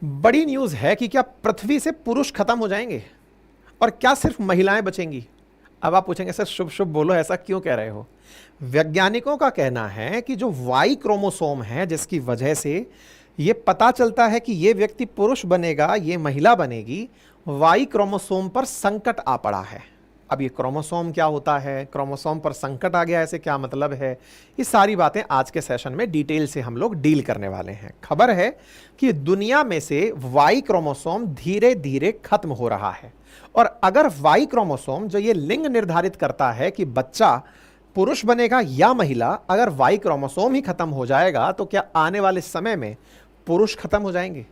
बड़ी न्यूज है कि क्या पृथ्वी से पुरुष खत्म हो जाएंगे और क्या सिर्फ महिलाएं बचेंगी। अब आप पूछेंगे सर शुभ शुभ बोलो, ऐसा क्यों कह रहे हो। वैज्ञानिकों का कहना है कि जो वाई क्रोमोसोम है जिसकी वजह से ये पता चलता है कि ये व्यक्ति पुरुष बनेगा ये महिला बनेगी, वाई क्रोमोसोम पर संकट आ पड़ा है। अब ये क्रोमोसोम क्या होता है, क्रोमोसोम पर संकट आ गया, ऐसे क्या मतलब है, ये सारी बातें आज के सेशन में डिटेल से हम लोग डील करने वाले हैं। खबर है कि दुनिया में से वाई क्रोमोसोम धीरे धीरे खत्म हो रहा है और अगर वाई क्रोमोसोम जो ये लिंग निर्धारित करता है कि बच्चा पुरुष बनेगा या महिला, अगर वाई क्रोमोसोम ही खत्म हो जाएगा तो क्या आने वाले समय में पुरुष खत्म हो जाएंगे।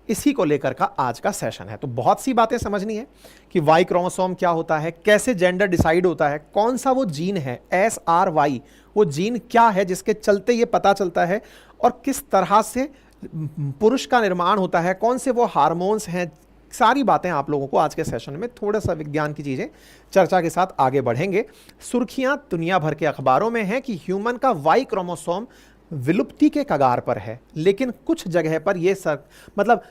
इसी को लेकर का आज का सेशन है। तो बहुत सी बातें समझनी है कि वाई क्रोमोसोम क्या होता है, कैसे जेंडर डिसाइड होता है, कौन सा वो जीन है SRY, वो जीन क्या है जिसके चलते ये पता चलता है और किस तरह से पुरुष का निर्माण होता है, कौन से वो हार्मोन्स हैं। सारी बातें आप लोगों को आज के सेशन में थोड़ा सा विज्ञान की चीजें चर्चा के साथ आगे बढ़ेंगे। सुर्खियां दुनिया भर के अखबारों में हैं कि ह्यूमन का वाई क्रोमोसोम विलुप्ति के कगार पर है, लेकिन कुछ जगह पर यह मतलब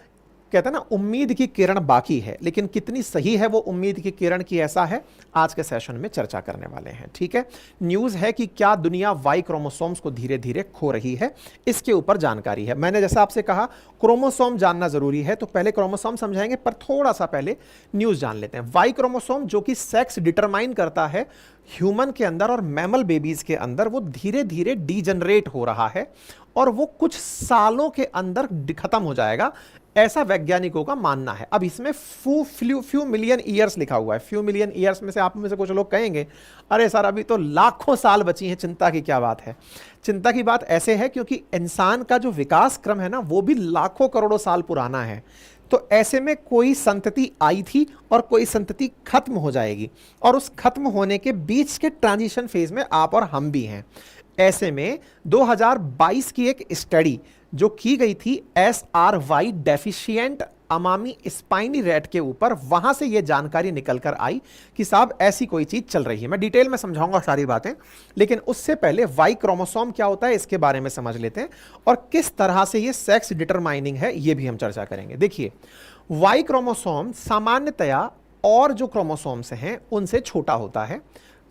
कहते हैं ना उम्मीद की किरण बाकी है, लेकिन कितनी सही है वो उम्मीद की किरण की, ऐसा है आज के सेशन में चर्चा करने वाले हैं। ठीक है, न्यूज़ है कि क्या दुनिया वाई क्रोमोसोम्स को धीरे धीरे खो रही है, इसके ऊपर जानकारी है। मैंने जैसा आपसे कहा क्रोमोसोम जानना जरूरी है, तो पहले क्रोमोसोम समझाएंगे, पर थोड़ा सा पहले न्यूज़ जान लेते हैं। वाई क्रोमोसोम जो कि सेक्स डिटरमाइन करता है ह्यूमन के अंदर और मैमल बेबीज के अंदर, वो धीरे धीरे डीजनरेट हो रहा है और वो कुछ सालों के अंदर खत्म हो जाएगा, ऐसा वैज्ञानिकों का मानना है। अब इसमें फ्यू मिलियन ईयर्स लिखा हुआ है। फ्यू मिलियन ईयर्स में से आप में से कुछ लोग कहेंगे अरे सर अभी तो लाखों साल बची हैं, चिंता की क्या बात है। चिंता की बात ऐसे है क्योंकि इंसान का जो विकास क्रम है ना वो भी लाखों करोड़ों साल पुराना है। तो ऐसे में कोई संतति आई थी और कोई संतति खत्म हो जाएगी और उस खत्म होने के बीच के ट्रांजिशन फेज में आप और हम भी हैं। ऐसे में 2022 की एक स्टडी जो की गई थी SRY डेफिशिएंट अमामी स्पाइनी रैट के ऊपर, वहां से यह जानकारी निकल कर आई कि साहब ऐसी कोई चीज चल रही है। मैं डिटेल में समझाऊंगा सारी बातें, लेकिन उससे पहले वाई क्रोमोसोम क्या होता है इसके बारे में समझ लेते हैं और किस तरह से यह सेक्स डिटरमाइनिंग है ये भी हम चर्चा करेंगे। देखिए, वाई क्रोमोसोम सामान्यतया और जो क्रोमोसोम्स हैं उनसे छोटा होता है,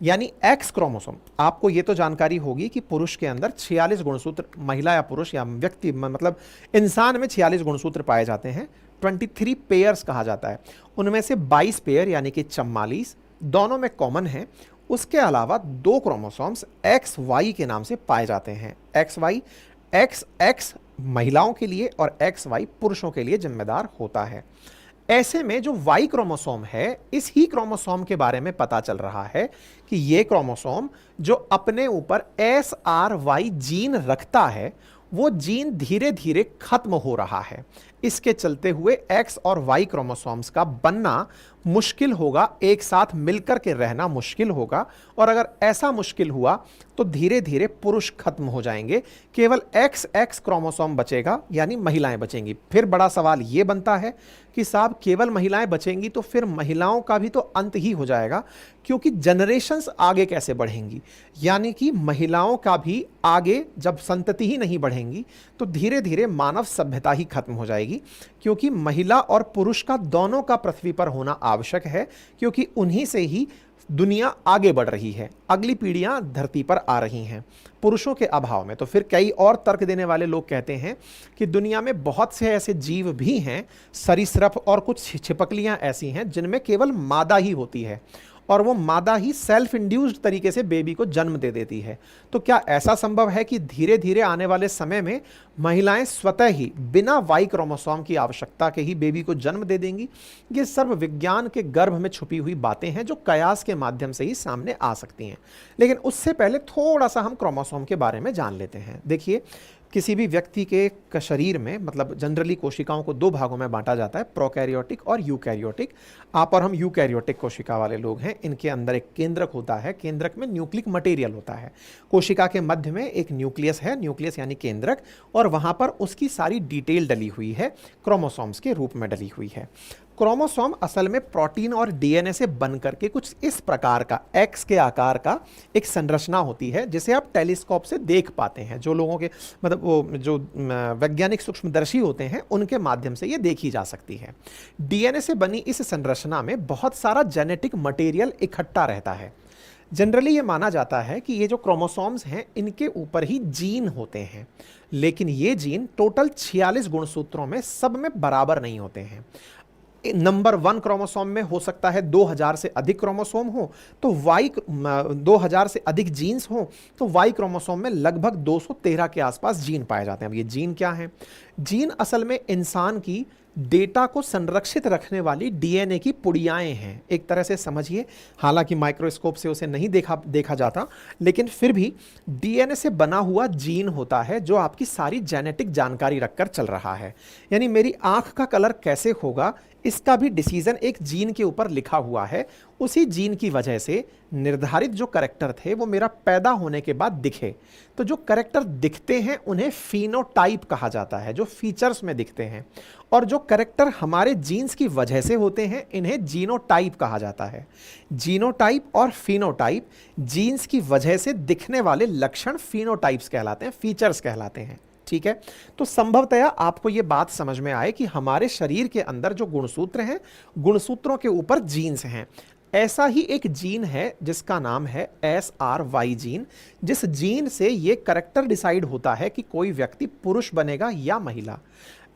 यानी एक्स क्रोमोसोम। आपको ये तो जानकारी होगी कि पुरुष के अंदर 46 गुणसूत्र, महिला या पुरुष या व्यक्ति मतलब इंसान में 46 गुणसूत्र पाए जाते हैं, 23 पेयर्स कहा जाता है। उनमें से 22 पेयर यानी कि 44 दोनों में कॉमन है। उसके अलावा दो क्रोमोसोम्स XY के नाम से पाए जाते हैं। XY, XX महिलाओं के लिए और XY पुरुषों के लिए जिम्मेदार होता है। ऐसे में जो वाई क्रोमोसोम है, इस ही क्रोमोसोम के बारे में पता चल रहा है कि ये क्रोमोसोम जो अपने ऊपर SRY जीन रखता है वो जीन धीरे धीरे खत्म हो रहा है। इसके चलते हुए X और Y क्रोमोसोम्स का बनना मुश्किल होगा, एक साथ मिलकर के रहना मुश्किल होगा, और अगर ऐसा मुश्किल हुआ तो धीरे धीरे पुरुष खत्म हो जाएंगे, केवल XX क्रोमोसोम बचेगा यानी महिलाएं बचेंगी। फिर बड़ा सवाल यह बनता है कि साहब केवल महिलाएं बचेंगी तो फिर महिलाओं का भी तो अंत ही हो जाएगा, क्योंकि जनरेशंस आगे कैसे बढ़ेंगी, यानी कि महिलाओं का भी आगे जब संतति ही नहीं बढ़ेंगी तो धीरे धीरे मानव सभ्यता ही खत्म हो जाएगी। क्योंकि महिला और पुरुष का दोनों का पृथ्वी पर होना आवश्यक है, क्योंकि उन्हीं से ही दुनिया आगे बढ़ रही है, अगली पीढ़ियां धरती पर आ रही हैं पुरुषों के अभाव में। तो फिर कई और तर्क देने वाले लोग कहते हैं कि दुनिया में बहुत से ऐसे जीव भी हैं, सरीसृप और कुछ छिपकलियां ऐसी हैं जिनमें केवल मादा ही होती है और वो मादा ही सेल्फ इंड्यूस्ड तरीके से बेबी को जन्म दे देती है। तो क्या ऐसा संभव है कि धीरे धीरे आने वाले समय में महिलाएं स्वतः ही बिना वाई क्रोमोसोम की आवश्यकता के ही बेबी को जन्म दे देंगी? ये सर्व विज्ञान के गर्भ में छुपी हुई बातें हैं जो कयास के माध्यम से ही सामने आ सकती हैं। लेकिन उससे पहले थोड़ा सा हम क्रोमोसोम के बारे में जान लेते हैं। देखिए, किसी भी व्यक्ति के शरीर में मतलब जनरली कोशिकाओं को दो भागों में बांटा जाता है, प्रोकैरियोटिक और यूकैरियोटिक। आप और हम यूकैरियोटिक कोशिका वाले लोग हैं। इनके अंदर एक केंद्रक होता है, केंद्रक में न्यूक्लिक मटेरियल होता है। कोशिका के मध्य में एक न्यूक्लियस है, न्यूक्लियस यानी केंद्रक, और वहां पर उसकी सारी डिटेल डली हुई है, क्रोमोसोम्स के रूप में डली हुई है। क्रोमोसोम असल में प्रोटीन और डीएनए से बन करके कुछ इस प्रकार का एक्स के आकार का एक संरचना होती है जिसे आप टेलीस्कोप से देख पाते हैं। जो लोगों के मतलब वो जो वैज्ञानिक सूक्ष्मदर्शी होते हैं उनके माध्यम से ये देखी जा सकती है। डीएनए से बनी इस संरचना में बहुत सारा जेनेटिक मटेरियल इकट्ठा रहता है। जनरली ये माना जाता है कि ये जो क्रोमोसोम्स हैं इनके ऊपर ही जीन होते हैं, लेकिन ये जीन टोटल 46 गुणसूत्रों में सब में बराबर नहीं होते हैं। नंबर 1 क्रोमोसोम में हो सकता है 2000 से अधिक क्रोमोसोम हो, तो वाई 2000 से अधिक जीन्स हो, तो वाई क्रोमोसोम में लगभग 213 के आसपास जीन पाए जाते हैं। अब ये जीन क्या है? जीन असल में इंसान की डेटा को संरक्षित रखने वाली डीएनए की पुड़ियाएं हैं, एक तरह से समझिए। हालांकि माइक्रोस्कोप से उसे नहीं देखा जाता, लेकिन फिर भी डीएनए से बना हुआ जीन होता है जो आपकी सारी जेनेटिक जानकारी रखकर चल रहा है। यानी मेरी आंख का कलर कैसे होगा इसका भी डिसीजन एक जीन के ऊपर लिखा हुआ है। उसी जीन की वजह से निर्धारित जो कैरेक्टर थे वो मेरा पैदा होने के बाद दिखे। तो जो कैरेक्टर दिखते हैं उन्हें फिनोटाइप कहा जाता है, जो फीचर्स में दिखते हैं, और जो कैरेक्टर हमारे जीन्स की वजह से होते हैं इन्हें जीनोटाइप कहा जाता है। जीनोटाइप और फिनोटाइप जीन्स की वजह से दिखने वाले लक्षण फिनोटाइप्स कहलाते हैं, फीचर्स कहलाते हैं। ठीक है, तो संभवतया आपको यह बात समझ में आए कि हमारे शरीर के अंदर जो गुणसूत्र हैं, गुणसूत्रों के ऊपर जीन्स हैं। ऐसा ही एक जीन है जिसका नाम है SRY जीन, जिस जीन से यह कैरेक्टर डिसाइड होता है कि कोई व्यक्ति पुरुष बनेगा या महिला।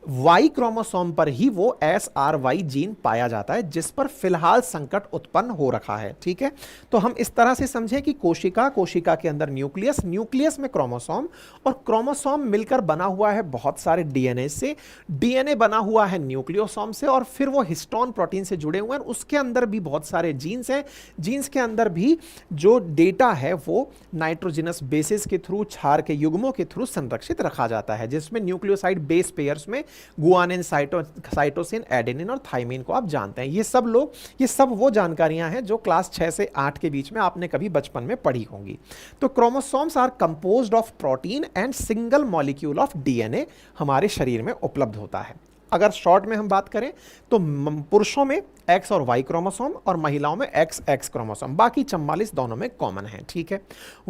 वाई क्रोमोसोम पर ही वो SRY जीन पाया जाता है जिस पर फिलहाल संकट उत्पन्न हो रखा है। ठीक है, तो हम इस तरह से समझें कि कोशिका के अंदर न्यूक्लियस में क्रोमोसोम, और क्रोमोसोम मिलकर बना हुआ है बहुत सारे डीएनए से, डीएनए बना हुआ है न्यूक्लियोसोम से, और फिर वो हिस्टोन प्रोटीन से जुड़े हुए हैं। उसके अंदर भी बहुत सारे जीन्स हैं। जीन्स के अंदर भी जो डेटा है वो नाइट्रोजिनस बेसिस के थ्रू, क्षार के युग्मों के थ्रू संरक्षित रखा जाता है, जिसमें न्यूक्लियोसाइड बेस पेयर्स में गुआनिन, साइटोसिन, एडेनिन और थाइमिन को आप जानते हैं। ये सब वो जानकारियां हैं जो क्लास 6 से 8 के बीच में आपने कभी बचपन में पढ़ी होंगी। तो chromosomes are composed of protein and single molecule of DNA हमारे शरीर में उपलब्ध होता है। अगर शॉर्ट में हम बात करें तो पुरुषों में X और Y क्रोमोसोम और महिलाओं में XX क्रोमोसोम, बाकी 44 दोनों में कॉमन है। ठीक है,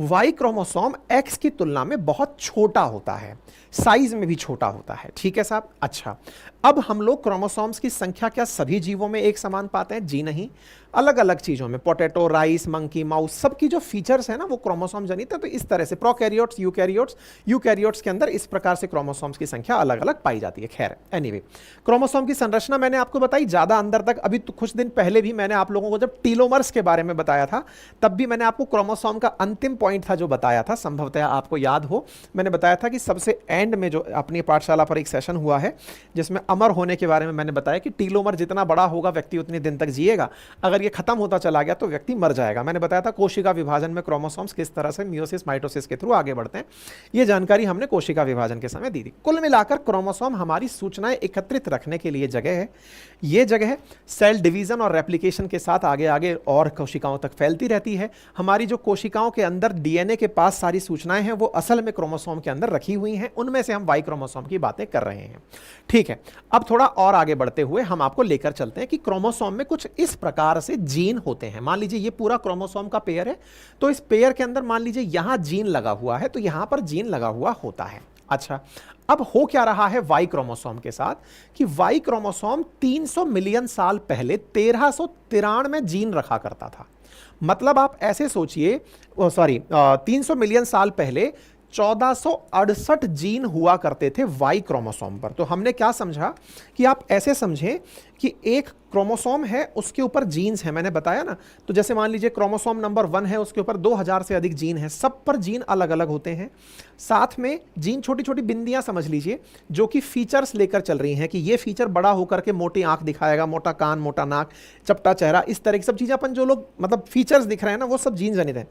Y क्रोमोसोम X की तुलना में बहुत छोटा होता है, साइज में भी छोटा होता है। ठीक है साहब। अच्छा, अब हम लोग क्रोमोसोम्स की संख्या क्या सभी जीवों में एक समान पाते हैं? जी नहीं, अलग अलग चीजों में, पोटैटो, राइस, मंकी, माउस, सबकी जो फीचर्स है ना वो क्रोमोसोम जनित है। तो इस तरह से प्रोकैरियोट्स, यूकैरियोट्स के अंदर इस प्रकार से क्रोमोसोम्स की संख्या अलग अलग पाई जाती है। खैर, एनीवे, क्रोमोसोम की संरचना मैंने आपको बताई, ज्यादा अंदर तक। अभी तो कुछ दिन पहले भी मैंने आप लोगों को जब टीलोमर्स के बारे में बताया था, तब भी मैंने आपको क्रोमोसोम का अंतिम पॉइंट था जो बताया था, संभवतः आपको याद हो। मैंने बताया था कि सबसे एंड में जो अपनी पाठशाला पर एक सेशन हुआ है जिसमें अमर होने के बारे में मैंने बताया कि टीलोमर जितना बड़ा होगा व्यक्ति उतने दिन तक जिएगा, अगर ये खत्म होता चला गया तो व्यक्ति मर जाएगा। मैंने बताया था कोशिका विभाजन में क्रोमोसोम्स किस तरह से मियोसिस, माइटोसिस के थ्रू आगे बढ़ते हैं। ये जानकारी हमने कोशिका विभाजन के समय दी थी। कुल मिलाकर क्रोमोसोम हमारी सूचनाएं एकत्रित रखने के लिए जगह है। ये जगह सेल डिवीजन और रेप्लिकेशन के साथ आगे आगे और कोशिकाओं तक फैलती रहती है। हमारी जो कोशिकाओं के अंदर डीएनए के पास सारी सूचनाएं हैं वो असल में क्रोमोसोम के अंदर रखी हुई हैं। उनमें से हम वाई क्रोमोसोम की बातें कर रहे हैं। ठीक है, अब थोड़ा और आगे बढ़ते हुए हम आपको लेकर चलते हैं कि क्रोमोसोम में कुछ इस प्रकार से जीन होते हैं। मान लीजिए ये पूरा क्रोमोसोम का पेयर है, तो इस पेयर के अंदर मान लीजिए यहां जीन लगा हुआ है, तो यहां पर जीन लगा हुआ होता है। अच्छा, अब हो क्या रहा है वाई क्रोमोसोम के साथ कि वाई क्रोमोसोम 300 मिलियन साल पहले 1393 में जीन रखा करता था। मतलब आप ऐसे सोचिए, 300 मिलियन साल पहले 1468 जीन हुआ करते थे वाई क्रोमोसोम पर। तो हमने क्या समझा कि आप ऐसे समझें कि एक क्रोमोसोम है, उसके ऊपर जीन्स हैं, मैंने बताया ना। तो जैसे मान लीजिए क्रोमोसोम नंबर 1 है, उसके ऊपर 2000 से अधिक जीन हैं, सब पर जीन अलग अलग होते हैं। साथ में जीन छोटी छोटी बिंदियां समझ लीजिए जो कि फीचर्स लेकर चल रही हैं कि ये फीचर बड़ा होकर के मोटी आंख दिखाएगा, मोटा कान, मोटा नाक, चपटा चेहरा, इस तरह की सब चीजें अपन जो लोग मतलब फीचर्स दिख रहे हैं ना वो सब जीन जनित है।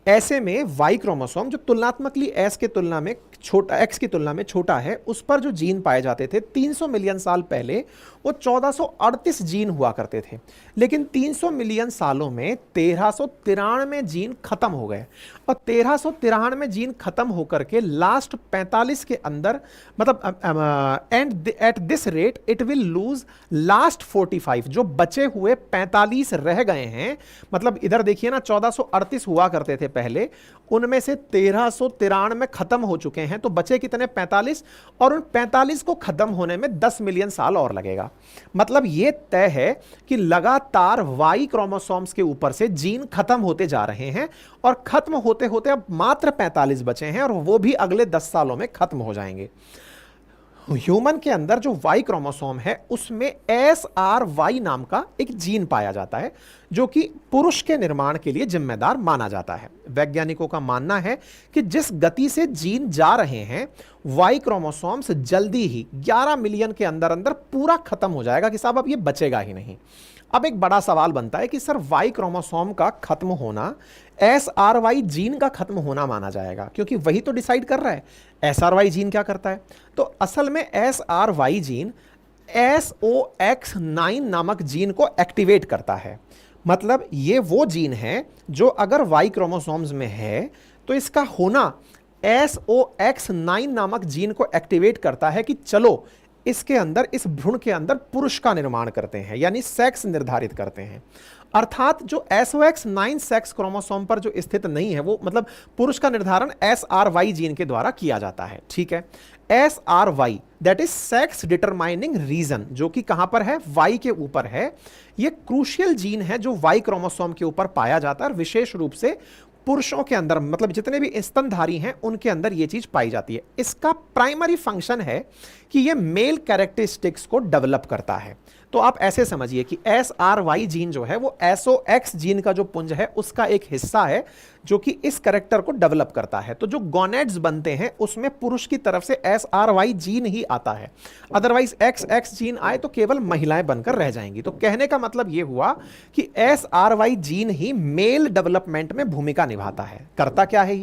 ऐसे में वाई क्रोमोसोम जो तुलनात्मकली एस के तुलना में छोटा, एक्स की तुलना में छोटा है, उस पर जो जीन पाए जाते थे 300 मिलियन साल पहले वो 1438 जीन हुआ करते थे। लेकिन 300 मिलियन सालों में 1393 जीन खत्म हो गए, और 1393 जीन खत्म होकर के लास्ट 45 के अंदर, मतलब and at this rate it will lose last 45, जो बचे हुए 45 रह गए हैं। मतलब इधर देखिए ना, 1438 हुआ करते थे पहले, उनमें से 1393 खत्म हो चुके हैं, तो बचे कितने? 45, और उन 45 को खत्म होने में 10 मिलियन साल और लगेगा। मतलब यह तय है कि लगातार वाई क्रोमोसोम्स के ऊपर से जीन खत्म होते जा रहे हैं, और खत्म होते होते अब मात्र 45 बचे हैं, और वो भी अगले 10 सालों में खत्म हो जाएंगे। ह्यूमन के अंदर जो वाई क्रोमोसोम है उसमें SRY नाम का एक जीन पाया जाता है, जो कि पुरुष के निर्माण के लिए जिम्मेदार माना जाता है। वैज्ञानिकों का मानना है कि जिस गति से जीन जा रहे हैं, वाई क्रोमोसोम्स जल्दी ही 11 मिलियन के अंदर अंदर पूरा खत्म हो जाएगा, कि साहब अब ये बचेगा ही नहीं। अब एक बड़ा सवाल बनता है कि सर वाई क्रोमोसोम का खत्म होना SRY जीन का खत्म होना माना जाएगा, क्योंकि वही तो डिसाइड कर रहा है। SRY जीन क्या करता है? तो असल में SRY जीन SOX9 नामक जीन को एक्टिवेट करता है। मतलब ये वो जीन है जो अगर वाई क्रोमोसोम्स में है तो इसका होना SOX9 नामक जीन को एक्टिवेट करता है कि चलो इसके अंदर, इस भ्रूण के अंदर पुरुष का निर्माण करते हैं, यानी सेक्स निर्धारित करते हैं। अर्थात जो SOX9 सेक्स क्रोमोसोम पर जो स्थित नहीं है, वो मतलब पुरुष का निर्धारण SRY जीन के द्वारा किया जाता है। ठीक है, SRY that is sex determining reason, जो कि कहां पर है? वाई के ऊपर है। यह क्रूशियल जीन है जो वाई क्रोमोसोम के ऊपर पाया जाता है, और विशेष रूप से पुरुषों के अंदर, मतलब जितने भी स्तनधारी हैं उनके अंदर यह चीज पाई जाती है। इसका प्राइमरी फंक्शन है कि यह मेल कैरेक्टरिस्टिक्स को डेवलप करता है। तो आप ऐसे समझिए कि SRY जीन जो है वो SOX जीन का जो पुंज है उसका एक हिस्सा है, जो कि इस कैरेक्टर को डेवलप करता है। तो जो गोनेड्स बनते हैं उसमें पुरुष की तरफ से SRY जीन ही आता है, अदरवाइज XX जीन आए तो केवल महिलाएं बनकर रह जाएंगी। तो कहने का मतलब यह हुआ कि SRY जीन ही मेल डेवलपमेंट में भूमिका निभाता है। करता क्या है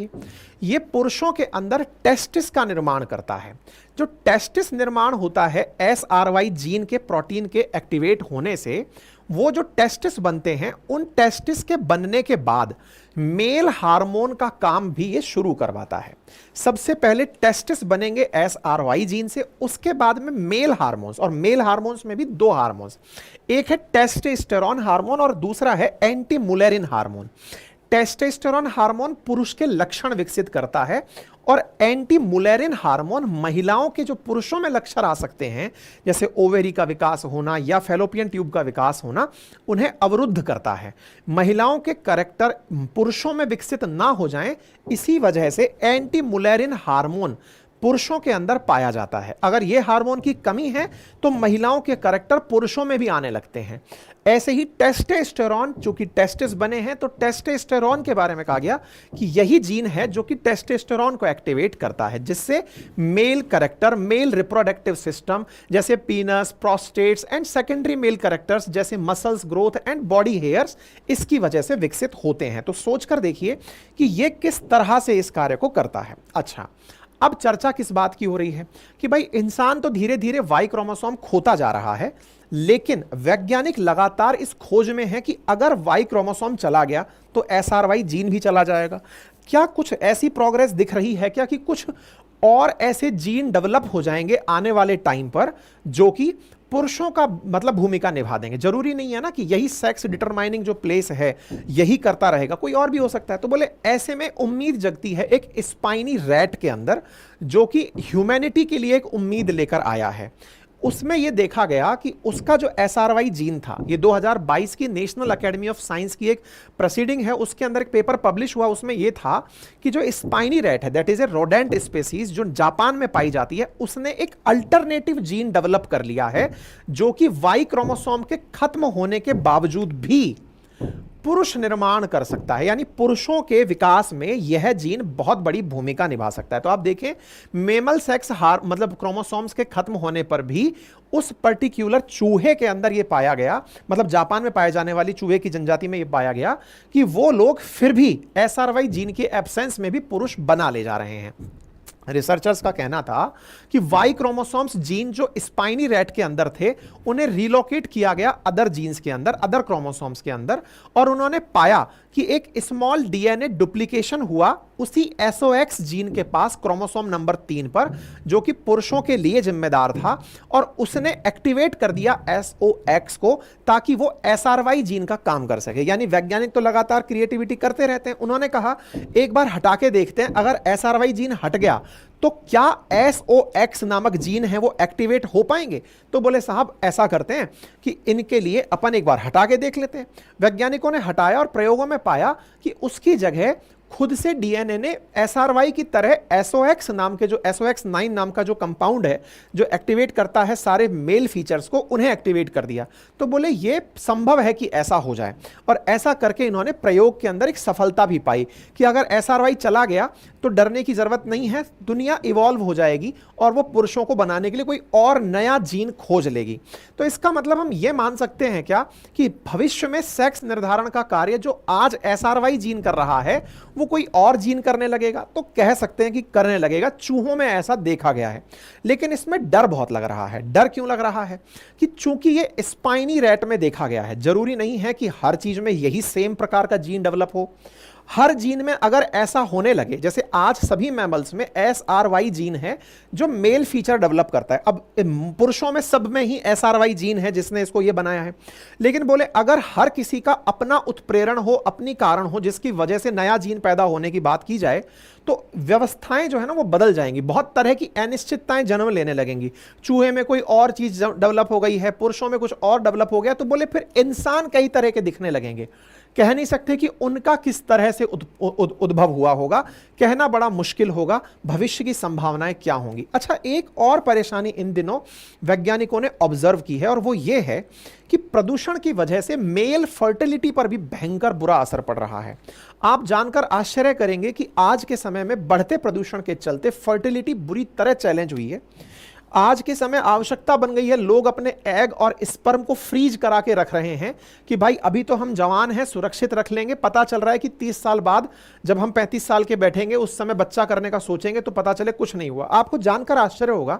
ये पुरुषों के अंदर टेस्टिस का निर्माण करता है। जो टेस्टिस निर्माण होता है SRY जीन के प्रोटीन के एक्टिवेट होने से, वो जो टेस्टिस बनते हैं, उन टेस्टिस के बनने के बाद मेल हार्मोन का काम भी ये शुरू करवाता है। सबसे पहले टेस्टिस बनेंगे SRY जीन से, उसके बाद में मेल हार्मोन्स, और मेल हार्मोन्स में भी दो हार्मोन्स, एक है टेस्टोस्टेरोन हार्मोन और दूसरा है एंटीमुलेरिन हार्मोन। टेस्टोस्टेरोन हार्मोन पुरुष के लक्षण विकसित करता है, और एंटीमुलेरिन हार्मोन महिलाओं के जो पुरुषों में लक्षण आ सकते हैं, जैसे ओवेरी का विकास होना या फैलोपियन ट्यूब का विकास होना, उन्हें अवरुद्ध करता है। महिलाओं के कैरेक्टर पुरुषों में विकसित ना हो जाएं, इसी वजह से एंटीमुलेरिन हार्मोन पुरुषों के अंदर पाया जाता है। अगर यह हार्मोन की कमी है तो महिलाओं के कैरेक्टर पुरुषों में भी आने लगते हैं। ऐसे ही टेस्टोस्टेरोन, चूंकि टेस्टिस बने हैं तो टेस्टोस्टेरोन के बारे में कहा गया कि यही जीन है जो कि टेस्टोस्टेरोन को एक्टिवेट करता है, जिससे male character, male reproductive system जैसे penis, prostates and secondary male characters जैसे muscles growth and body hairs इसकी वजह से विकसित होते हैं। तो सोचकर देखिए कि यह किस तरह से इस कार्य को करता है। अच्छा, अब चर्चा किस बात की हो रही है कि भाई इंसान तो धीरे धीरे वाई क्रोमोसोम खोता जा रहा है, लेकिन वैज्ञानिक लगातार इस खोज में है कि अगर वाई क्रोमोसोम चला गया तो SRY जीन भी चला जाएगा। क्या कुछ ऐसी प्रोग्रेस दिख रही है क्या कि कुछ और ऐसे जीन डेवलप हो जाएंगे आने वाले टाइम पर जो कि पुरुषों का मतलब भूमिका निभा देंगे? जरूरी नहीं है ना कि यही सेक्स डिटरमाइनिंग जो प्लेस है यही करता रहेगा, कोई और भी हो सकता है। तो बोले ऐसे में उम्मीद जगती है एक स्पाइनी रैट के अंदर, जो कि ह्यूमैनिटी के लिए एक उम्मीद लेकर आया है। उसमें यह देखा गया कि उसका जो SRY जीन था, ये 2022 की नेशनल एकेडमी ऑफ साइंस की एक प्रोसीडिंग है, उसके अंदर एक पेपर पब्लिश हुआ। उसमें यह था कि जो स्पाइनी रैट है, that is a rodent species जो जापान में पाई जाती है, उसने एक अल्टरनेटिव जीन डेवलप कर लिया है, जो कि वाई क्रोमोसोम के खत्म होने के बावजूद भी पुरुष निर्माण कर सकता है, यानी पुरुषों के विकास में यह जीन बहुत बड़ी भूमिका निभा सकता है। तो आप देखें, मेमल सेक्स मतलब क्रोमोसोम्स के खत्म होने पर भी उस पर्टिकुलर चूहे के अंदर यह पाया गया, मतलब जापान में पाए जाने वाली चूहे की जनजाति में यह पाया गया कि वो लोग फिर भी SRY जीन के एब्सेंस में भी पुरुष बना ले जा रहे हैं। रिसर्चर्स का कहना था कि वाई क्रोमोसोम्स जीन जो स्पाइनी रैट के अंदर थे, उन्हें रिलोकेट किया गया अदर जीन्स के अंदर, अदर क्रोमोसोम्स के अंदर, और उन्होंने पाया कि एक स्मॉल डीएनए डुप्लीकेशन हुआ उसी SOX जीन के पास क्रोमोसोम नंबर 3 पर, जो कि पुरुषों के लिए जिम्मेदार था, और उसने एक्टिवेट कर दिया SOX को ताकि वो SRY जीन का काम कर सके। यानी वैज्ञानिक तो लगातार क्रिएटिविटी करते रहते हैं। उन्होंने कहा एक बार हटा के देखते हैं, अगर SRY जीन हट गया तो क्या SOX नामक जीन है वो एक्टिवेट हो पाएंगे। तो बोले साहब ऐसा करते हैं कि इनके लिए अपन एक बार हटा के देख लेते हैं। वैज्ञानिकों ने हटाया और प्रयोगों में पाया कि उसकी जगह खुद से डीएनए ने SRY की तरह SOX नाम के, जो SOX9 नाम का जो कंपाउंड है जो एक्टिवेट करता है सारे मेल फीचर्स को, उन्हें एक्टिवेट कर दिया। तो बोले ये संभव है कि ऐसा हो जाए, और ऐसा करके इन्होंने प्रयोग के अंदर एक सफलता भी पाई कि अगर SRY चला गया तो डरने की जरूरत नहीं है, दुनिया इवॉल्व हो जाएगी और वो पुरुषों को बनाने के लिए कोई और नया जीन खोज लेगी। तो इसका मतलब हम ये मान सकते हैं क्या कि भविष्य में सेक्स निर्धारण का कार्य जो आज SRY जीन कर रहा है वो कोई और जीन करने लगेगा। तो कह सकते हैं कि करने लगेगा, चूहों में ऐसा देखा गया है। लेकिन इसमें डर बहुत लग रहा है। डर क्यों लग रहा है कि चूंकि ये स्पाइनी रैट में देखा गया है, जरूरी नहीं है कि हर चीज में यही सेम प्रकार का जीन डेवलप हो। हर जीन में अगर ऐसा होने लगे, जैसे आज सभी मैमल्स में SRY जीन है जो मेल फीचर डेवलप करता है, अब पुरुषों में सब में ही SRY जीन है जिसने इसको ये बनाया है। लेकिन बोले अगर हर किसी का अपना उत्प्रेरण हो, अपनी कारण हो जिसकी वजह से नया जीन पैदा होने की बात की जाए, तो व्यवस्थाएं जो है ना वो बदल जाएंगी, बहुत तरह की अनिश्चितताएं जन्म लेने लगेंगी। चूहे में कोई और चीज डेवलप हो गई है, पुरुषों में कुछ और डेवलप हो गया, तो बोले फिर इंसान कई तरह के दिखने लगेंगे। कह नहीं सकते कि उनका किस तरह से उद्भव हुआ होगा, कहना बड़ा मुश्किल होगा। भविष्य की संभावनाएं क्या होंगी। अच्छा, एक और परेशानी इन दिनों वैज्ञानिकों ने ऑब्जर्व की है, और वो ये है कि प्रदूषण की वजह से मेल फर्टिलिटी पर भी भयंकर बुरा असर पड़ रहा है। आप जानकर आश्चर्य करेंगे कि आज के समय में बढ़ते प्रदूषण के चलते फर्टिलिटी बुरी तरह चैलेंज हुई है। आज के समय आवश्यकता बन गई है, लोग अपने एग और स्पर्म को फ्रीज करा के रख रहे हैं कि भाई अभी तो हम जवान हैं, सुरक्षित रख लेंगे। पता चल रहा है कि 30 साल बाद जब हम 35 साल के बैठेंगे, उस समय बच्चा करने का सोचेंगे तो पता चले कुछ नहीं हुआ। आपको जानकर आश्चर्य होगा,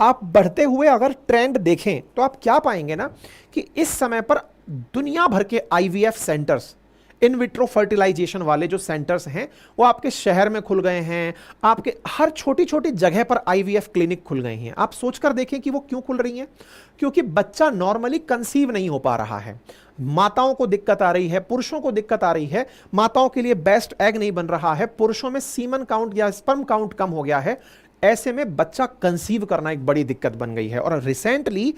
आप बढ़ते हुए अगर ट्रेंड देखें तो आप क्या पाएंगे ना कि इस समय पर दुनिया भर के IVF centres, in vitro fertilization वाले जो सेंटर्स हैं वो आपके शहर में खुल गए हैं। आपके हर छोटी छोटी जगह पर IVF क्लिनिक खुल गए हैं। आप सोचकर देखें कि वो क्यों खुल रही हैं। क्योंकि बच्चा नॉर्मली कंसीव नहीं हो पा रहा है, माताओं को दिक्कत आ रही है, पुरुषों को दिक्कत आ रही है। माताओं के लिए बेस्ट एग नहीं बन रहा है, पुरुषों में सीमन काउंट या स्पर्म काउंट कम हो गया है। ऐसे में बच्चा कंसीव करना एक बड़ी दिक्कत बन गई है। और रिसेंटली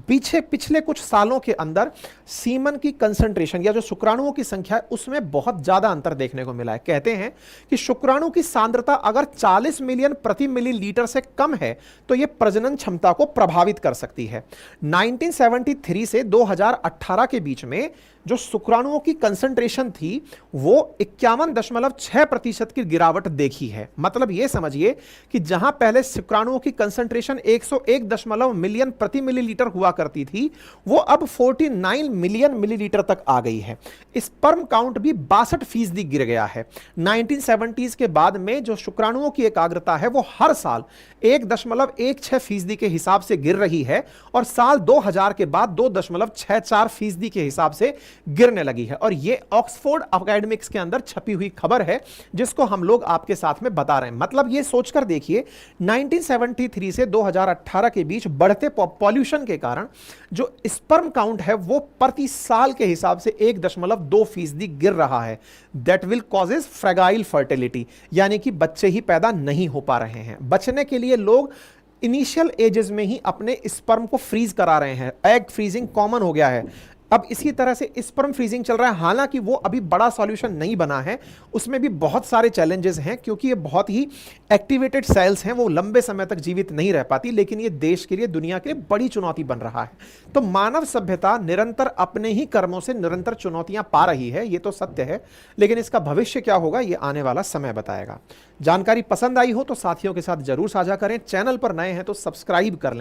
पिछले कुछ सालों के अंदर सीमन की कंसंट्रेशन या जो शुक्राणुओं की संख्या है उसमें बहुत ज्यादा अंतर देखने को मिला है। कहते हैं कि शुक्राणु की सांद्रता अगर 40 मिलियन प्रति मिलीलीटर से कम है तो यह प्रजनन क्षमता को प्रभावित कर सकती है। 1973 से 2018 के बीच में जो शुक्राणुओं की कंसंट्रेशन थी वो 51.6% की गिरावट देखी है। मतलब ये समझिए कि जहां पहले शुक्राणुओं की कंसंट्रेशन 101 मिलियन प्रति मिलीलीटर हुआ करती थी, वो अब 49 मिलियन मिलीलीटर तक आ गई है। स्पर्म काउंट भी 62% गिर गया है। 1970s के बाद में जो शुक्राणुओं की एकाग्रता है वो हर साल 1.16% के हिसाब से गिर रही है, और साल 2000 के बाद 2.64% के हिसाब से गिरने लगी है। और ये ऑक्सफोर्ड एकेडमिक्स के अंदर छपी हुई खबर है जिसको हम लोग आपके साथ में बता रहे हैं। मतलब ये सोचकर देखिए, 1973 से 2018 के बीच बढ़ते पॉल्यूशन के कारण जो स्पर्म काउंट है वो प्रति साल के हिसाब से 1.2% गिर रहा है। That will causes fragile fertility, यानी कि बच्चे ही पैदा नहीं हो पा रहे हैं। बचने के लिए लोग इनिशियल एजेस में ही अपने स्पर्म को फ्रीज करा रहे हैं। एग फ्रीजिंग कॉमन हो गया है। अब इसी तरह से स्पर्म फ्रीजिंग चल रहा है, हालांकि वो अभी बड़ा सॉल्यूशन नहीं बना है, उसमें भी बहुत सारे चैलेंजेस हैं क्योंकि ये बहुत ही एक्टिवेटेड सेल्स हैं, वो लंबे समय तक जीवित नहीं रह पाती, लेकिन ये देश के लिए, दुनिया के लिए बड़ी चुनौती बन रहा है। तो मानव सभ्यता निरंतर अपने ही कर्मों से निरंतर चुनौतियां पा रही है, ये तो सत्य है, लेकिन इसका भविष्य क्या होगा ये आने वाला समय बताएगा। जानकारी पसंद आई हो तो साथियों के साथ जरूर साझा करें, चैनल पर नए हैं तो सब्सक्राइब कर लें।